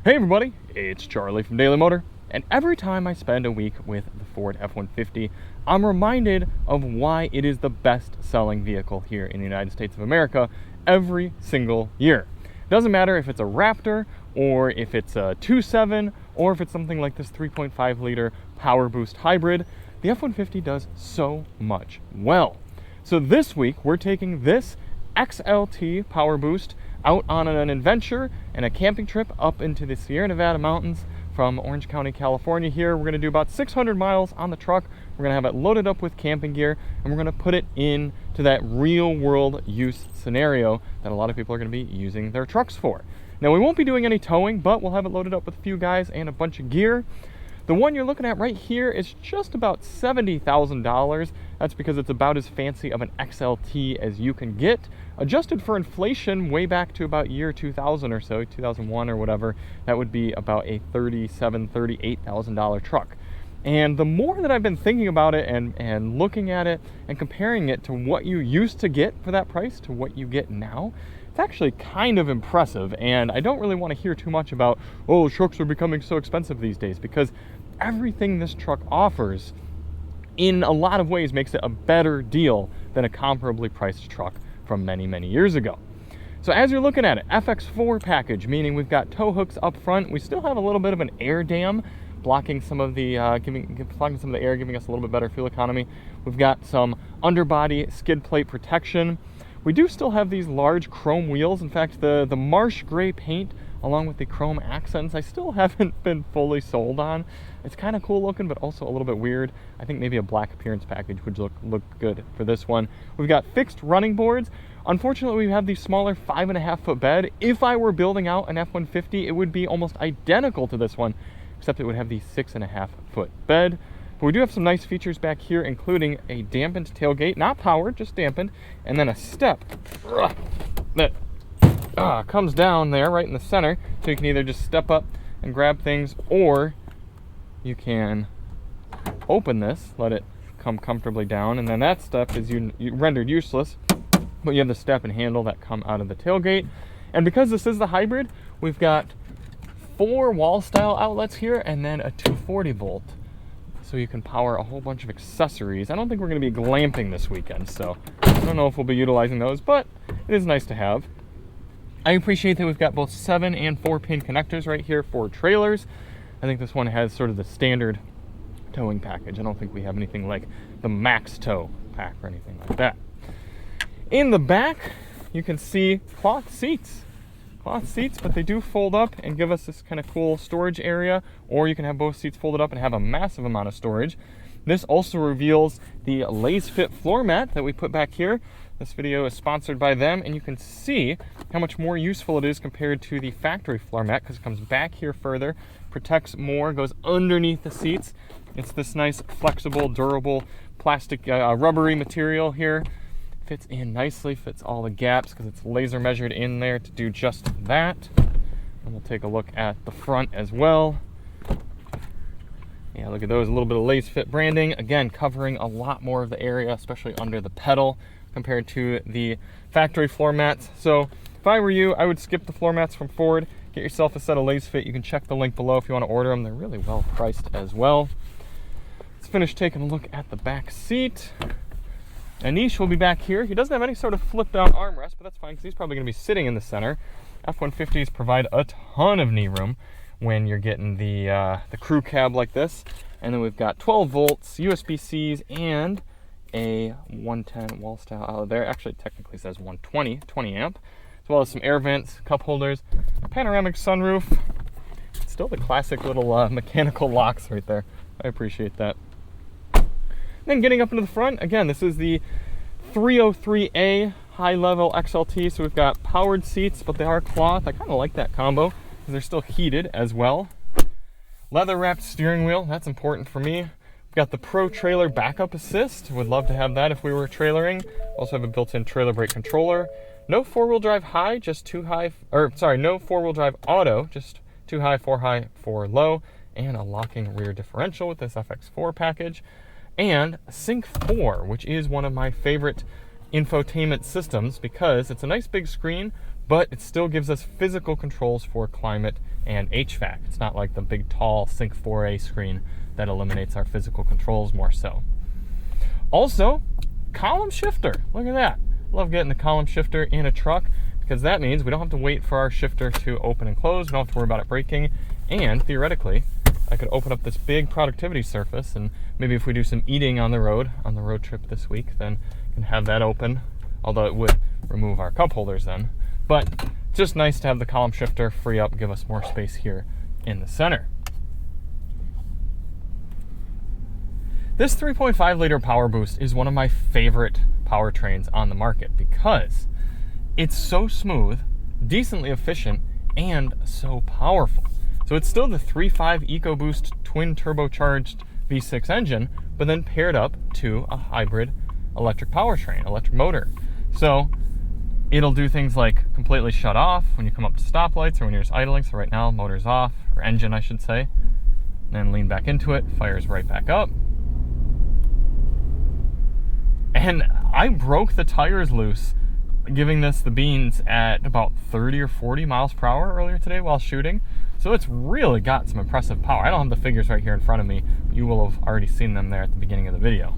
Hey everybody, it's Charlie from Daily Motor, and every time I spend a week with the Ford F-150, I'm reminded of why it is the best-selling vehicle here in the United States of America every single year. It doesn't matter if it's a Raptor, or if it's a 2.7, or if it's something like this 3.5-liter PowerBoost hybrid. The F-150 does so much well. So this week, we're taking this XLT PowerBoost out on an adventure and a camping trip up into the Sierra Nevada mountains from Orange County, California here. We're going to do about 600 miles on the truck. We're going to have it loaded up with camping gear, and we're going to put it into that real world use scenario that a lot of people are going to be using their trucks for. Now, we won't be doing any towing, but we'll have it loaded up with a few guys and a bunch of gear. The one you're looking at right here is just about $70,000. That's because it's about as fancy of an XLT as you can get. Adjusted for inflation way back to about year 2000 or so, 2001 or whatever, that would be about a $37,000, $38,000 truck. And the more that I've been thinking about it and looking at it and comparing it to what you used to get for that price to what you get now, it's actually kind of impressive. And I don't really want to hear too much about, oh, trucks are becoming so expensive these days, because everything this truck offers in a lot of ways makes it a better deal than a comparably priced truck from many, many years ago. So as you're looking at it, FX4 package, meaning we've got tow hooks up front. We still have a little bit of an air dam blocking some of the air, giving us a little bit better fuel economy. We've got some underbody skid plate protection. We do still have these large chrome wheels. In fact, the marsh gray paint along with the chrome accents, I still haven't been fully sold on. It's kind of cool looking, but also a little bit weird. I think maybe a black appearance package would look good for this one. We've got fixed running boards. Unfortunately, we have the smaller 5.5 foot bed. If I were building out an F-150, it would be almost identical to this one, except it would have the 6.5 foot bed. But we do have some nice features back here, including a dampened tailgate, not powered, just dampened, and then a step that comes down there right in the center, so you can either just step up and grab things, or you can open this, let it come comfortably down, and then that step is rendered useless, but you have the step and handle that come out of the tailgate. And because this is the hybrid, we've got 4 wall style outlets here and then a 240 volt, so you can power a whole bunch of accessories. I don't think we're going to be glamping this weekend, so I don't know if we'll be utilizing those, but it is nice to have. I appreciate that we've got both 7 and 4 pin connectors right here for trailers. I think this one has sort of the standard towing package. I don't think we have anything like the max tow pack or anything like that. In the back, you can see cloth seats, but they do fold up and give us this kind of cool storage area, or you can have both seats folded up and have a massive amount of storage. This also reveals the Lace Fit floor mat that we put back here. This video is sponsored by them, and you can see how much more useful it is compared to the factory floor mat, because it comes back here further, protects more, goes underneath the seats. It's this nice, flexible, durable, plastic, rubbery material here. Fits in nicely, fits all the gaps, because it's laser measured in there to do just that. And we'll take a look at the front as well. Yeah, look at those, a little bit of Lace Fit branding. Again, covering a lot more of the area, especially under the pedal, compared to the factory floor mats. So if I were you, I would skip the floor mats from Ford. Get yourself a set of Lace Fit. You can check the link below if you want to order them. They're really well priced as well. Let's finish taking a look at the back seat. Anish will be back here. He doesn't have any sort of flip down armrest, but that's fine because he's probably going to be sitting in the center. F-150s provide a ton of knee room when you're getting the crew cab like this. And then we've got 12 volts, USB-Cs, and a 110 wall style outlet there. Actually, technically says 120, 20 amp, as well as some air vents, cup holders, a panoramic sunroof. Still the classic little mechanical locks right there. I appreciate that. Then getting up into the front, again, this is the 303A high-level XLT, so we've got powered seats, but they are cloth. I kind of like that combo because they're still heated as well. Leather-wrapped steering wheel, that's important for me. We've got the Pro Trailer Backup Assist. Would love to have that if we were trailering. Also have a built-in trailer brake controller. No four-wheel drive high, just too high, no four-wheel drive auto, just too high, 4 low, and a locking rear differential with this FX4 package. And Sync 4, which is one of my favorite infotainment systems because it's a nice big screen, but it still gives us physical controls for climate and HVAC. It's not like the big tall Sync 4A screen that eliminates our physical controls more so. Also, column shifter. Look at that. Love getting the column shifter in a truck, because that means we don't have to wait for our shifter to open and close. We don't have to worry about it breaking. And theoretically, I could open up this big productivity surface, and maybe if we do some eating on the road trip this week, then I can have that open, although it would remove our cup holders then. But just nice to have the column shifter free up, give us more space here in the center. This 3.5 liter PowerBoost is one of my favorite powertrains on the market because it's so smooth, decently efficient, and so powerful. So it's still the 3.5 EcoBoost twin turbocharged V6 engine, but then paired up to a hybrid electric powertrain, electric motor. So it'll do things like completely shut off when you come up to stoplights or when you're just idling. So right now, motor's off, or engine I should say. Then lean back into it, fires right back up. And I broke the tires loose giving this the beans at about 30 or 40 miles per hour earlier today while shooting. So it's really got some impressive power. I don't have the figures right here in front of me. You will have already seen them there at the beginning of the video.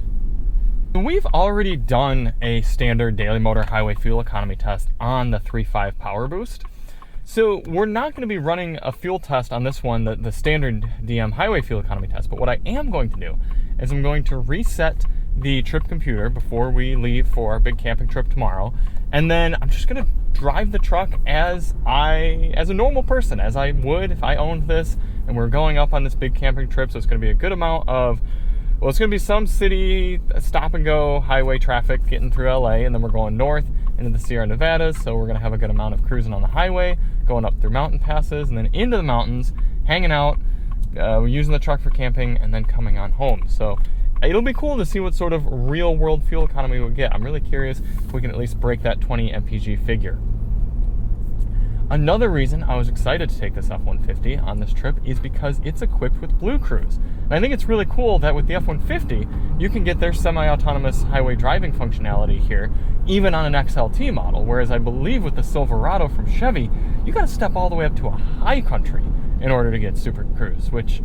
We've already done a standard daily motor highway fuel economy test on the 3.5 PowerBoost. So we're not going to be running a fuel test on this one, the standard DM highway fuel economy test. But what I am going to do is I'm going to reset the trip computer before we leave for our big camping trip tomorrow. And then I'm just going to drive the truck as a normal person, as I would if I owned this and we're going up on this big camping trip. So it's going to be a good amount of, well, it's going to be some city stop and go highway traffic getting through LA, and then we're going north into the Sierra Nevadas. So we're going to have a good amount of cruising on the highway, going up through mountain passes, and then into the mountains, hanging out, using the truck for camping, and then coming on home. So it'll be cool to see what sort of real world fuel economy we'll get. I'm really curious if we can at least break that 20 mpg figure. Another reason I was excited to take this F-150 on this trip is because it's equipped with Blue Cruise. And I think it's really cool that with the F-150, you can get their semi-autonomous highway driving functionality here, even on an XLT model, whereas I believe with the Silverado from Chevy, you gotta step all the way up to a high country in order to get Super Cruise, which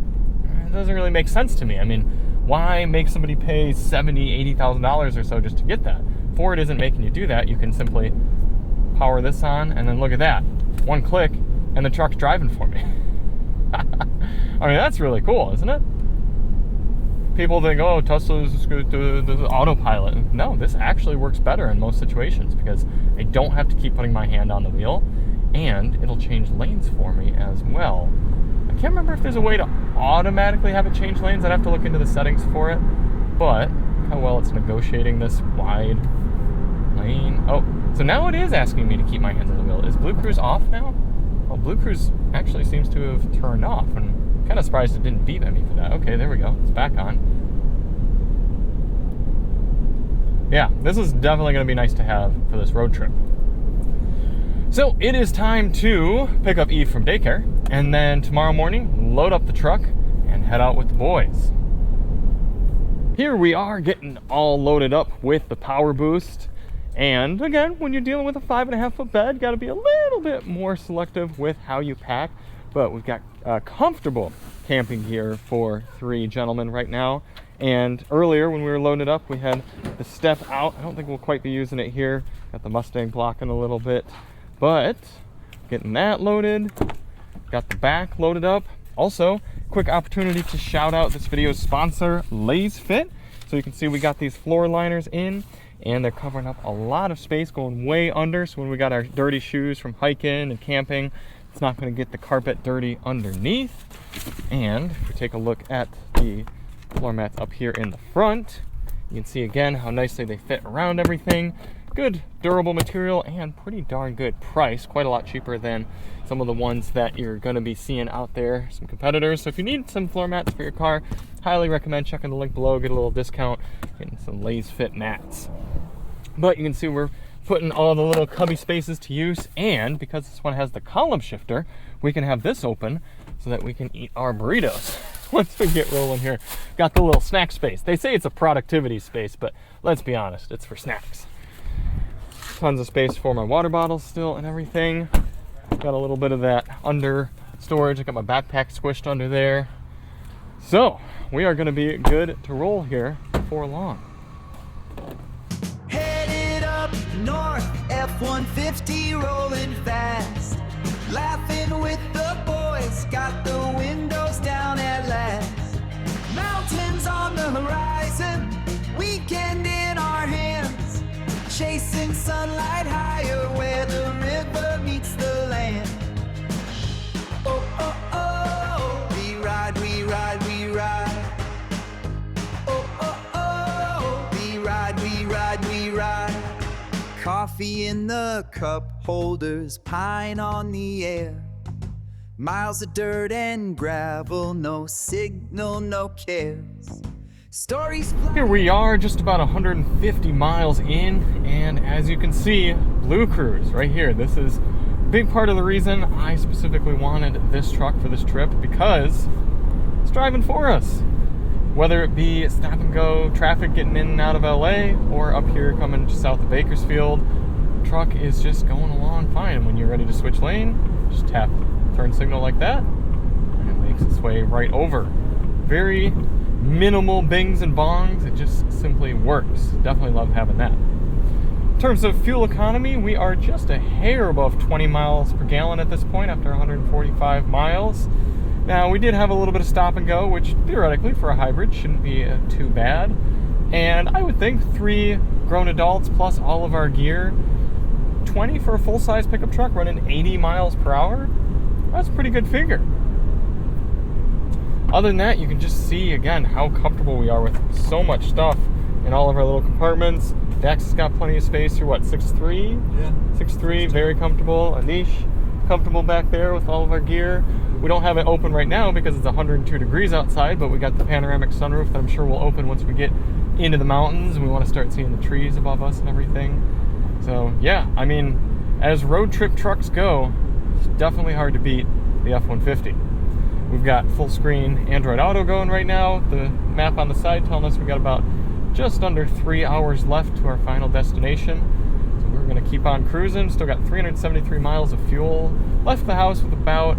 doesn't really make sense to me. I mean, why make somebody pay $70,000, $80,000 or so just to get that? Ford isn't making you do that. You can simply power this on, and then look at that. One click, and the truck's driving for me. I mean, that's really cool, isn't it? People think, oh, Tesla's the autopilot. No, this actually works better in most situations because I don't have to keep putting my hand on the wheel, and it'll change lanes for me as well. I can't remember if there's a way to automatically have it change lanes. I'd have to look into the settings for it, but how well it's negotiating this wide lane. Oh, so now it is asking me to keep my hands on the wheel. Is Blue Cruise off now? Oh, Blue Cruise actually seems to have turned off, and I'm kind of surprised it didn't beep at me for that. Okay, there we go. It's back on. Yeah, this is definitely going to be nice to have for this road trip. So it is time to pick up Eve from daycare, and then tomorrow morning, load up the truck and head out with the boys. Here we are getting all loaded up with the PowerBoost. And again, when you're dealing with a 5.5 foot bed, got to be a little bit more selective with how you pack. But we've got comfortable camping gear for 3 gentlemen right now. And earlier when we were loaded up, we had the step out. I don't think we'll quite be using it here. Got the Mustang blocking a little bit, but getting that loaded. Got the back loaded up. Also, quick opportunity to shout out this video's sponsor, Lay's Fit. So you can see we got these floor liners in, and they're covering up a lot of space, going way under. So when we got our dirty shoes from hiking and camping, it's not going to get the carpet dirty underneath. And if we take a look at the floor mats up here in the front, you can see again how nicely they fit around everything. Good durable material and pretty darn good price, quite a lot cheaper than some of the ones that you're going to be seeing out there, some competitors. So if you need some floor mats for your car, highly recommend checking the link below, get a little discount, getting some Lay's Fit mats. But you can see we're putting all the little cubby spaces to use, and because this one has the column shifter, we can have this open so that we can eat our burritos once we get rolling here. Got the little snack space. They say it's a productivity space, but let's be honest, it's for snacks. Tons of space for my water bottles still and everything. Got a little bit of that under storage. I got my backpack squished under there. So we are going to be good to roll here before long. Headed up north, F-150 rolling fast. Laughing with the boys, got the windows down at last. Mountains on the horizon, weekend in our hands. Chasing sunlight higher where the river meets the land. Oh, oh, oh, we ride, we ride, we ride. Oh, oh, oh, we ride, we ride, we ride. Coffee in the cup holders, pine on the air. Miles of dirt and gravel, no signal, no cares. Stories Here we are, just about 150 miles in, and as you can see, Blue Cruise right here. This is a big part of the reason I specifically wanted this truck for this trip, because it's driving for us. Whether it be stop and go traffic getting in and out of LA, or up here coming just south of Bakersfield, the truck is just going along fine. When you're ready to switch lane, just tap turn signal like that, and it makes its way right over. Very minimal bings and bongs, it just simply works. Definitely love having that. In terms of fuel economy, we are just a hair above 20 miles per gallon at this point after 145 miles. Now, we did have a little bit of stop and go, which theoretically for a hybrid shouldn't be too bad. And I would think 3 grown adults plus all of our gear, 20 for a full-size pickup truck running 80 miles per hour, that's a pretty good figure. Other than that, you can just see again how comfortable we are with so much stuff in all of our little compartments. Dax has got plenty of space here, what, 6'3"? Yeah. 6'3", very comfortable. Anish, comfortable back there with all of our gear. We don't have it open right now because it's 102 degrees outside, but we got the panoramic sunroof that I'm sure will open once we get into the mountains and we want to start seeing the trees above us and everything. So yeah, I mean, as road trip trucks go, it's definitely hard to beat the F-150. We've got full screen Android Auto going right now. The map on the side telling us we got about just under 3 hours left to our final destination. So we're gonna keep on cruising. Still got 373 miles of fuel. Left the house with about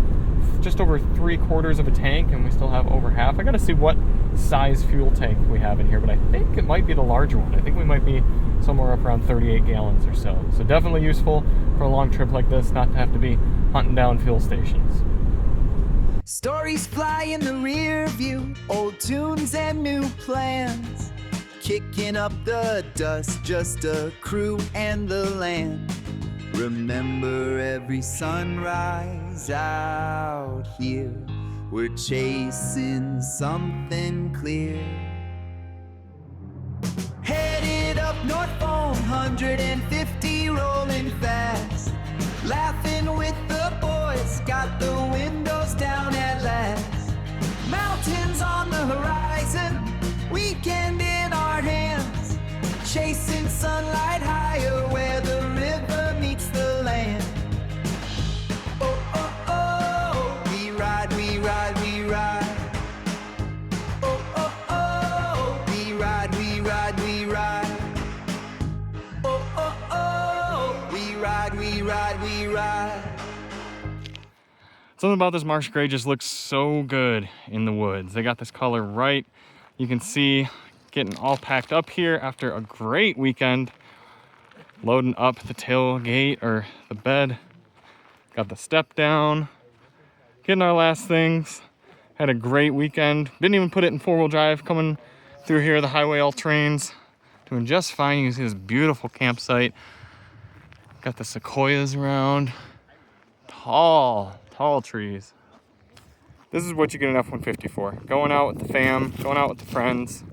just over 3/4 of a tank, and we still have over half. I gotta see what size fuel tank we have in here, but I think it might be the larger one. I think we might be somewhere up around 38 gallons or so. So definitely useful for a long trip like this, not to have to be hunting down fuel stations. Stories fly in the rear view, old tunes and new plans. Kicking up the dust, just a crew and the land. Remember every sunrise out here, we're chasing something clear. Headed up north, 150 rolling fast. Laughing with the boys, got the windows down at last. Mountains on the horizon, weekend in our hands. Chasing sunlight higher where the river meets the land. Oh, oh, oh, we ride, we ride, we ride. Oh, oh, oh, we ride, we ride, we ride. Oh, oh, oh, we ride, we ride, we ride. Something about this marsh gray just looks so good in the woods. They got this color right. You can see getting all packed up here after a great weekend. Loading up the tailgate or the bed. Got the step down. Getting our last things. Had a great weekend. Didn't even put it in 4-wheel drive coming through here, the highway all terrains. Doing just fine. You can see this beautiful campsite. Got the sequoias around. Tall trees. This is what you get an F-150 for. Going out with the fam, going out with the friends.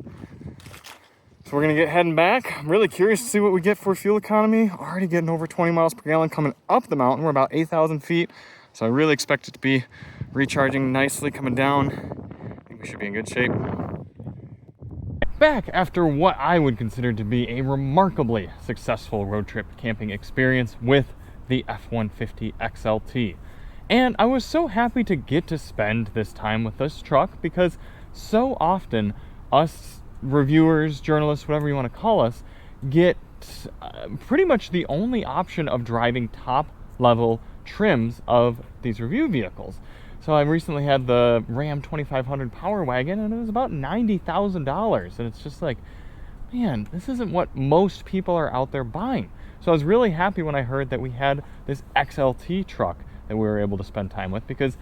So we're gonna get heading back. I'm really curious to see what we get for fuel economy. Already getting over 20 miles per gallon coming up the mountain. We're about 8,000 feet. So I really expect it to be recharging nicely coming down. I think we should be in good shape. Back after what I would consider to be a remarkably successful road trip camping experience with the F-150 XLT. And I was so happy to get to spend this time with this truck because so often us reviewers, journalists, whatever you want to call us, get pretty much the only option of driving top level trims of these review vehicles. So I recently had the Ram 2500 Power Wagon, and it was about $90,000. And it's just like, man, this isn't what most people are out there buying. So I was really happy when I heard that we had this XLT truck that we were able to spend time with, because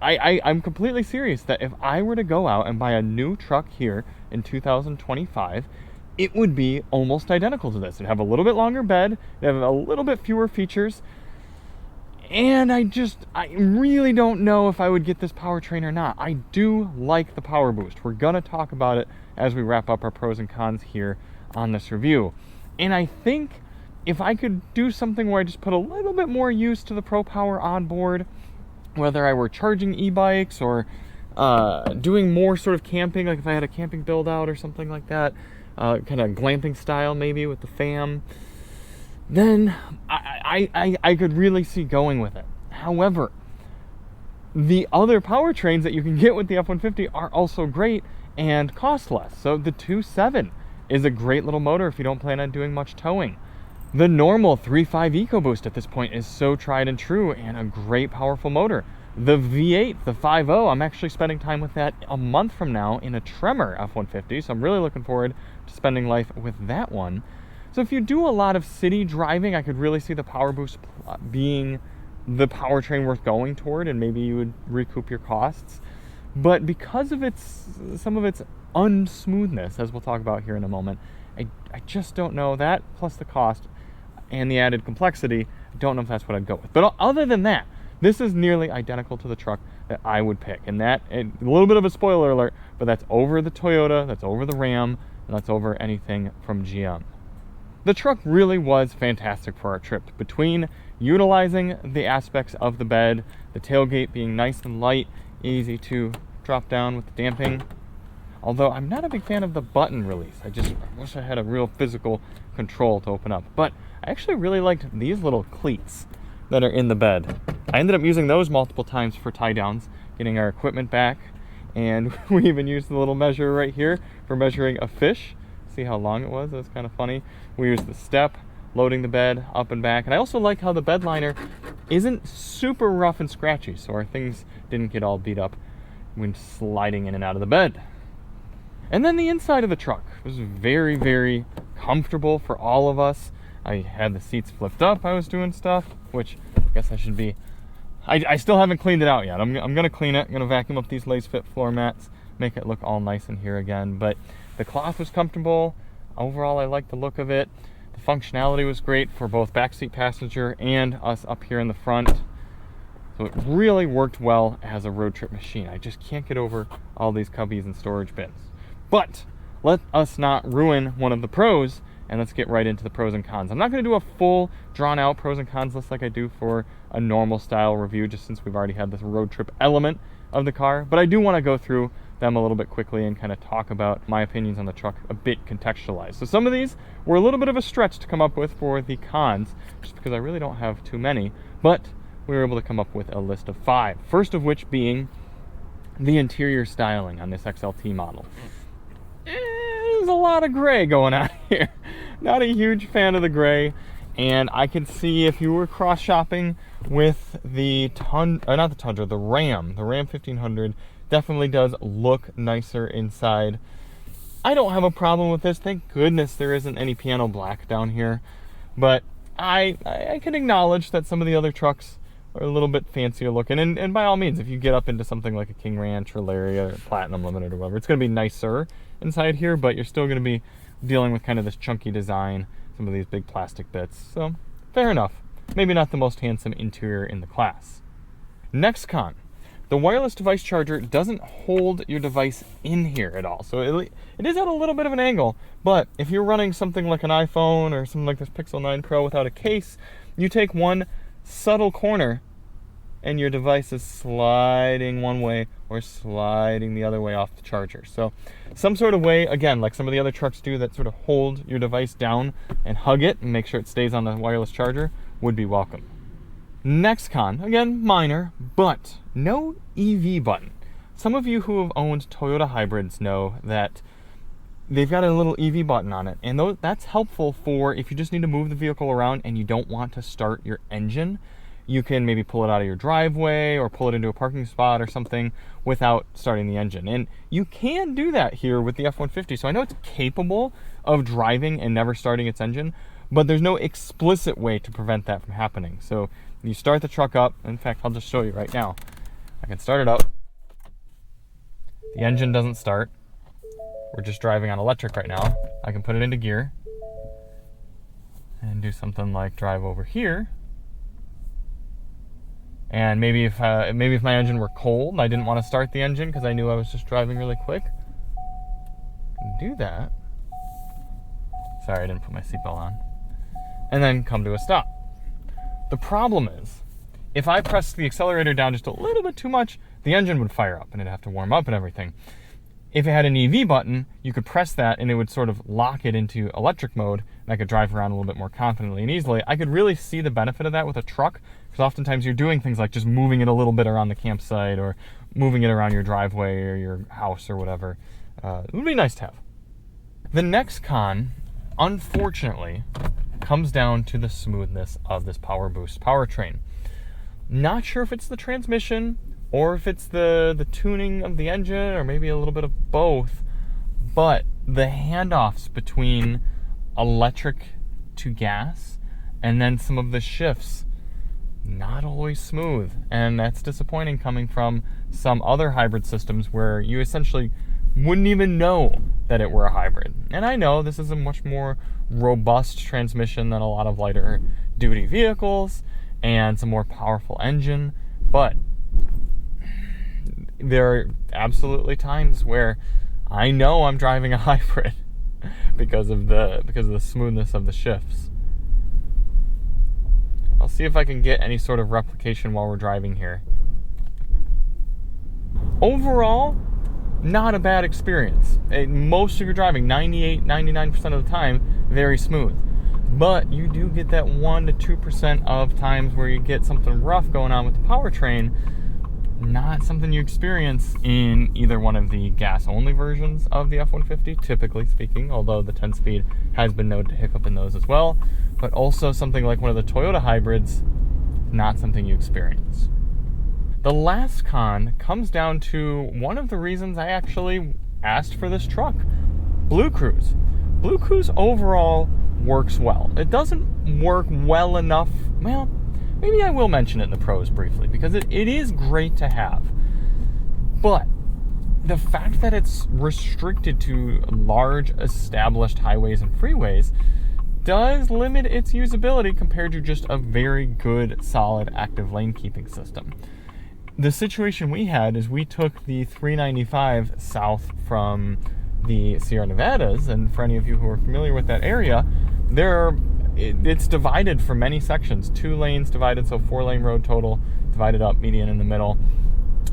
I'm completely serious that if I were to go out and buy a new truck here in 2025, it would be almost identical to this. It'd have a little bit longer bed, it'd have a little bit fewer features, and I really don't know if I would get this powertrain or not. I do like the PowerBoost. We're gonna talk about it as we wrap up our pros and cons here on this review. And I think if I could do something where I just put a little bit more use to the Pro Power on board, whether I were charging e-bikes or doing more sort of camping, like if I had a camping build out or something like that, kind of glamping style maybe with the fam, then I could really see going with it. However, the other powertrains that you can get with the F-150 are also great and cost less. So the 2.7 is a great little motor if you don't plan on doing much towing. The normal 3.5 EcoBoost at this point is so tried and true and a great powerful motor. The V8, the 5.0, I'm actually spending time with that a month from now in a Tremor F-150, so I'm really looking forward to spending life with that one. So if you do a lot of city driving, I could really see the PowerBoost being the powertrain worth going toward, and maybe you would recoup your costs. But because of some of its unsmoothness, as we'll talk about here in a moment, I just don't know that, plus the cost and the added complexity, I don't know if that's what I'd go with. But other than that, this is nearly identical to the truck that I would pick. And a little bit of a spoiler alert, but that's over the Toyota, that's over the Ram, and that's over anything from GM. The truck really was fantastic for our trip. Between utilizing the aspects of the bed, the tailgate being nice and light, easy to drop down with the damping. Although I'm not a big fan of the button release. I wish I had a real physical control to open up. But I actually really liked these little cleats that are in the bed. I ended up using those multiple times for tie downs, getting our equipment back. And we even used the little measure right here for measuring a fish. See how long it was? It was kind of funny. We used the step, loading the bed up and back. And I also like how the bed liner isn't super rough and scratchy, so our things didn't get all beat up when sliding in and out of the bed. And then the inside of the truck was very, very comfortable for all of us. I had the seats flipped up. I was doing stuff, which I guess I should be. I still haven't cleaned it out yet. I'm going to clean it. I'm going to vacuum up these lace fit floor mats, make it look all nice in here again. But the cloth was comfortable. Overall, I liked the look of it. The functionality was great for both backseat passenger and us up here in the front. So it really worked well as a road trip machine. I just can't get over all these cubbies and storage bins. But let us not ruin one of the pros, and let's get right into the pros and cons. I'm not going to do a full drawn out pros and cons list like I do for a normal style review, just since we've already had this road trip element of the car, but I do want to go through them a little bit quickly and kind of talk about my opinions on the truck a bit contextualized. So some of these were a little bit of a stretch to come up with for the cons, just because I really don't have too many, but we were able to come up with a list of 5. First of which being the interior styling on this XLT model. There's a lot of gray going on here. Not a huge fan of the gray, and I could see if you were cross shopping with the Ram 1500 definitely does look nicer inside. I don't have a problem with this. Thank goodness there isn't any piano black down here, but I can acknowledge that some of the other trucks are a little bit fancier looking, and by all means, if you get up into something like a King Ranch or Lariat or Platinum Limited or whatever, it's going to be nicer inside here, but you're still going to be dealing with kind of this chunky design, some of these big plastic bits, so fair enough. Maybe not the most handsome interior in the class. Next con, the wireless device charger doesn't hold your device in here at all, so it is at a little bit of an angle, but if you're running something like an iPhone or something like this Pixel 9 Pro without a case, you take one subtle corner and your device is sliding one way or sliding the other way off the charger. So some sort of way, again, like some of the other trucks do, that sort of hold your device down and hug it and make sure it stays on the wireless charger would be welcome. Next con, again, minor, but no EV button. Some of you who have owned Toyota hybrids know that they've got a little EV button on it, and that's helpful for if you just need to move the vehicle around and you don't want to start your engine. you can maybe pull it out of your driveway or pull it into a parking spot or something without starting the engine. And you can do that here with the F-150. So I know it's capable of driving and never starting its engine, but there's no explicit way to prevent that from happening. So you start the truck up. In fact, I'll just show you right now. I can start it up. The engine doesn't start. We're just driving on electric right now. I can put it into gear and do something like drive over here. And maybe if my engine were cold and I didn't want to start the engine because I knew I was just driving really quick, I can do that. Sorry, I didn't put my seatbelt on. And then come to a stop. The problem is, if I press the accelerator down just a little bit too much, the engine would fire up and it'd have to warm up and everything. If it had an EV button, you could press that and it would sort of lock it into electric mode, and I could drive around a little bit more confidently and easily. I could really see the benefit of that with a truck, because oftentimes you're doing things like just moving it a little bit around the campsite or moving it around your driveway or your house or whatever. It would be nice to have. The next con, unfortunately, comes down to the smoothness of this PowerBoost powertrain. Not sure if it's the transmission or if it's the tuning of the engine, or maybe a little bit of both, but the handoffs between electric to gas and then some of the shifts, not always smooth. And that's disappointing coming from some other hybrid systems where you essentially wouldn't even know that it were a hybrid. And I know this is a much more robust transmission than a lot of lighter duty vehicles and it's a more powerful engine, but there are absolutely times where I know I'm driving a hybrid because of the smoothness of the shifts. I'll see if I can get any sort of replication while we're driving here. Overall, not a bad experience. Most of your driving, 98-99% of the time, very smooth. But you do get that 1% to 2% of times where you get something rough going on with the powertrain. Not something you experience in either one of the gas-only versions of the F-150, typically speaking, although the 10-speed has been known to hiccup in those as well. But also something like one of the Toyota hybrids, not something you experience. The last con comes down to one of the reasons I actually asked for this truck, Blue Cruise. Blue Cruise overall works well. It doesn't work well enough, well, maybe I will mention it in the pros briefly, because it is great to have. But the fact that it's restricted to large established highways and freeways does limit its usability compared to just a very good, solid, active lane keeping system. The situation we had is we took the 395 south from the Sierra Nevadas, and for any of you who are familiar with that area, it's divided for many sections, 2 lanes divided, so 4-lane road total, divided up, median in the middle.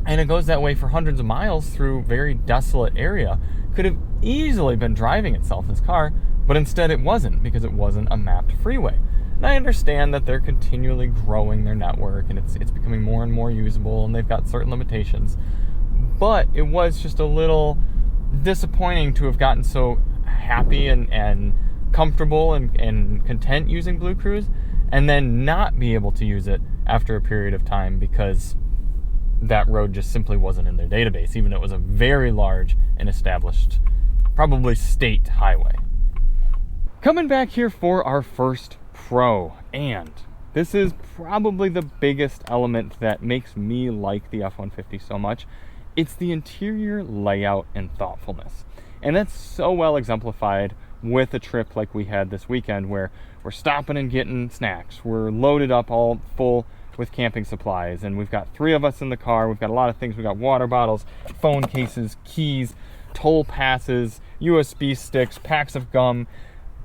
And it goes that way for hundreds of miles through very desolate area. Could have easily been driving itself, this car, but instead it wasn't, because it wasn't a mapped freeway. And I understand that they're continually growing their network and it's becoming more and more usable and they've got certain limitations. But it was just a little disappointing to have gotten so happy and comfortable and content using Blue Cruise and then not be able to use it after a period of time because that road just simply wasn't in their database, even though it was a very large and established, probably state highway. Coming back here for our first pro, and this is probably the biggest element that makes me like the F-150 so much. It's the interior layout and thoughtfulness. And that's so well exemplified with a trip like we had this weekend where we're stopping and getting snacks. We're loaded up all full with camping supplies, and we've got 3 of us in the car. We've got a lot of things. We've got water bottles, phone cases, keys, toll passes, USB sticks, packs of gum.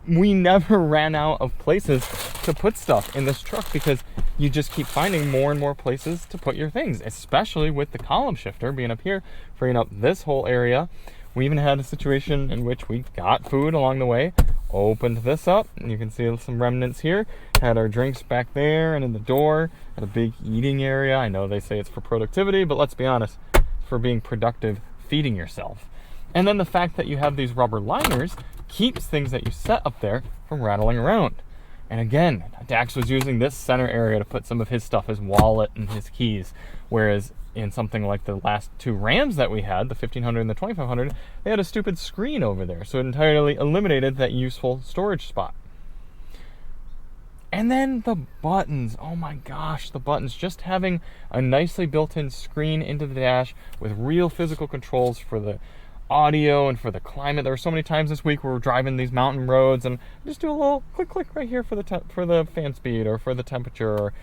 We never ran out of places to put stuff in this truck because you just keep finding more and more places to put your things, especially with the column shifter being up here, freeing up this whole area. We even had a situation in which we got food along the way, opened this up, and you can see some remnants here, had our drinks back there and in the door, had a big eating area. I know they say it's for productivity, but let's be honest, it's for being productive, feeding yourself. And then the fact that you have these rubber liners keeps things that you set up there from rattling around. And again, Dax was using this center area to put some of his stuff, his wallet and his keys, whereas in something like the last two Rams that we had, the 1500 and the 2500, they had a stupid screen over there, so it entirely eliminated that useful storage spot. And then the buttons, oh my gosh, the buttons. Just having a nicely built-in screen into the dash with real physical controls for the audio and for the climate. There were so many times this week where we're driving these mountain roads and just do a little click right here for the fan speed or for the temperature. Or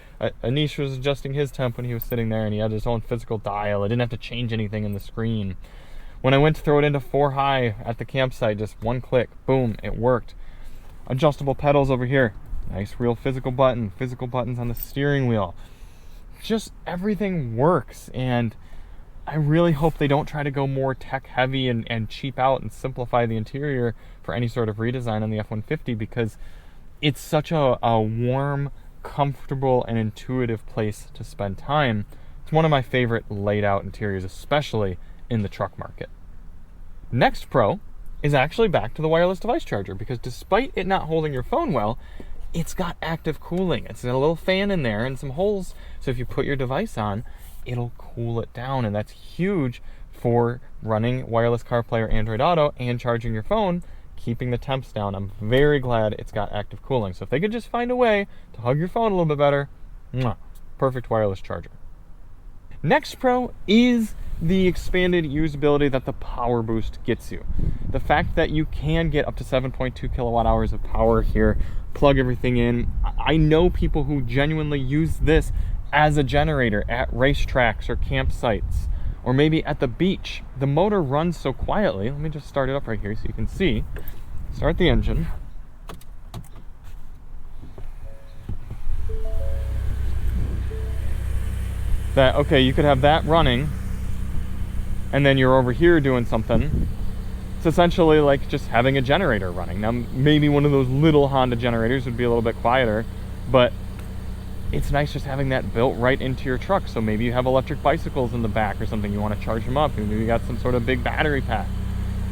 Anish was adjusting his temp when he was sitting there and he had his own physical dial. I didn't have to change anything in the screen. When I went to throw it into 4 high at the campsite, just one click, boom, it worked. Adjustable pedals over here. Nice real physical buttons on the steering wheel. Just everything works, and I really hope they don't try to go more tech heavy and cheap out and simplify the interior for any sort of redesign on the F-150, because it's such a warm, comfortable, and intuitive place to spend time. It's one of my favorite laid out interiors, especially in the truck market. Next pro is actually back to the wireless device charger, because despite it not holding your phone well, it's got active cooling. It's got a little fan in there and some holes, so if you put your device on, it'll cool it down, and that's huge for running wireless CarPlay or Android Auto and charging your phone, keeping the temps down. I'm very glad it's got active cooling. So if they could just find a way to hug your phone a little bit better, perfect wireless charger. Next pro is the expanded usability that the PowerBoost gets you. The fact that you can get up to 7.2 kilowatt hours of power here, plug everything in. I know people who genuinely use this as a generator at racetracks or campsites, or maybe at the beach. The motor runs so quietly. Let me just start it up right here so you can see. Start the engine. Okay, you could have that running, and then you're over here doing something. It's essentially like just having a generator running. Now, maybe one of those little Honda generators would be a little bit quieter, but it's nice just having that built right into your truck. So maybe you have electric bicycles in the back or something, you want to charge them up, maybe you got some sort of big battery pack.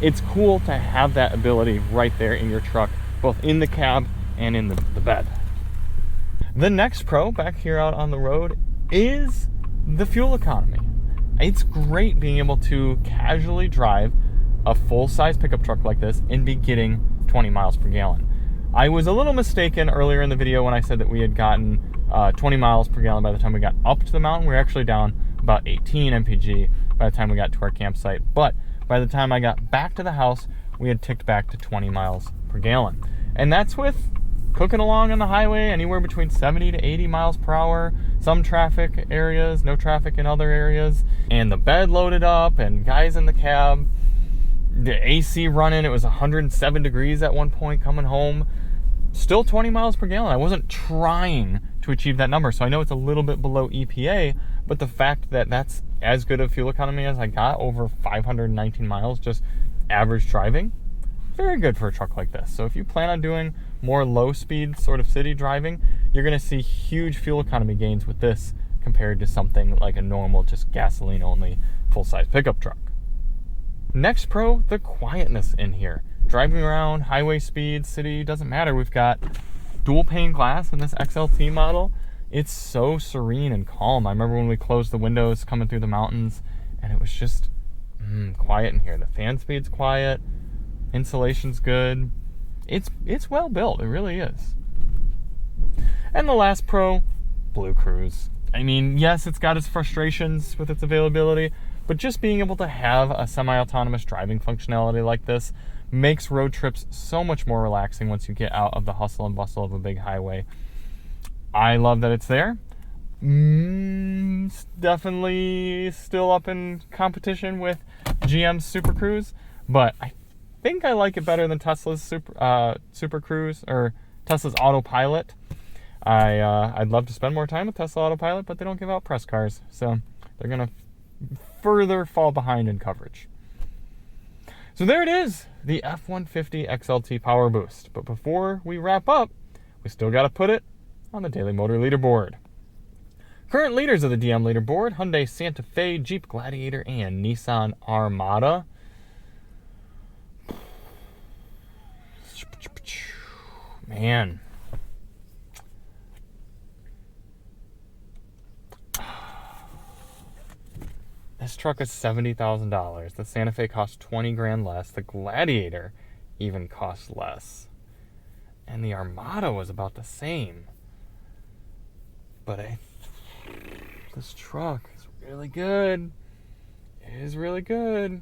It's cool to have that ability right there in your truck, both in the cab and in the bed. The next pro back here out on the road is the fuel economy. It's great being able to casually drive a full-size pickup truck like this and be getting 20 miles per gallon. I was a little mistaken earlier in the video when I said that we had gotten 20 miles per gallon by the time we got up to the mountain. We were actually down about 18 mpg by the time we got to our campsite. But by the time I got back to the house, we had ticked back to 20 miles per gallon. And that's with cooking along on the highway anywhere between 70 to 80 miles per hour. Some traffic areas, no traffic in other areas. And the bed loaded up and guys in the cab. The AC running, it was 107 degrees at one point coming home. Still 20 miles per gallon. I wasn't trying to achieve that number, so I know it's a little bit below EPA, but the fact that that's as good of fuel economy as I got, over 519 miles, just average driving, very good for a truck like this. So if you plan on doing more low-speed sort of city driving, you're going to see huge fuel economy gains with this compared to something like a normal, just gasoline-only full-size pickup truck. Next pro, the quietness in here. Driving around, highway speed, city, doesn't matter. We've got dual pane glass in this XLT model. It's so serene and calm. I remember when we closed the windows coming through the mountains, and it was just quiet in here. The fan speed's quiet, insulation's good. It's well built, it really is. And the last pro, Blue Cruise. I mean, yes, it's got its frustrations with its availability, but just being able to have a semi-autonomous driving functionality like this makes road trips so much more relaxing once you get out of the hustle and bustle of a big highway. I love that it's there. It's definitely still up in competition with GM's Super Cruise, but I think I like it better than Tesla's Super Cruise or Tesla's Autopilot. I'd love to spend more time with Tesla Autopilot, but they don't give out press cars, so they're going to further fall behind in coverage. So there it is, the F-150 XLT PowerBoost. But before we wrap up, we still got to put it on the Daily Motor Leaderboard. Current leaders of the DM Leaderboard: Hyundai Santa Fe, Jeep Gladiator, and Nissan Armada. Man, This truck is $70,000. The Santa Fe costs 20 grand less. The Gladiator even costs less. And the Armada was about the same. But this truck is really good. It is really good.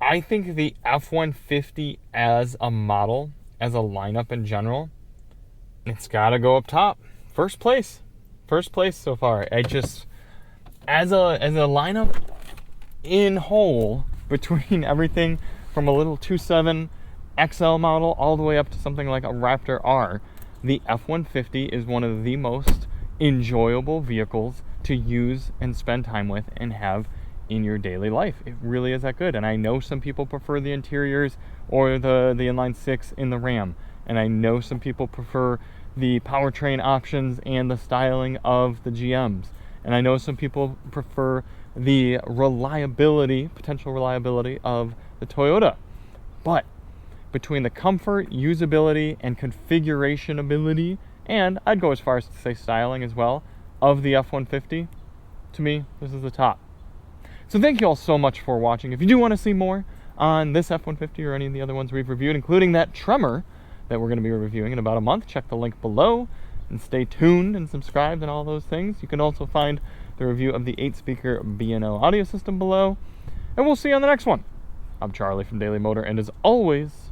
I think the F-150 as a model, as a lineup in general, it's got to go up top. First place so far. I just, as a lineup in whole, between everything from a little 2.7 XL model all the way up to something like a Raptor R, the F-150 is one of the most enjoyable vehicles to use and spend time with and have in your daily life. It really is that good. And I know some people prefer the interiors or the inline six in the Ram. And I know some people prefer the powertrain options and the styling of the GMs. And I know some people prefer the reliability, potential reliability of the Toyota. But between the comfort, usability, and configuration ability, and I'd go as far as to say styling as well, of the F-150, to me, this is the top. So thank you all so much for watching. If you do want to see more on this F-150 or any of the other ones we've reviewed, including that Tremor that we're going to be reviewing in about a month, check the link below and stay tuned and subscribed and all those things. You can also find the review of the 8-speaker B&O audio system below. And we'll see you on the next one. I'm Charlie from Daily Motor, and as always,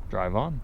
drive on.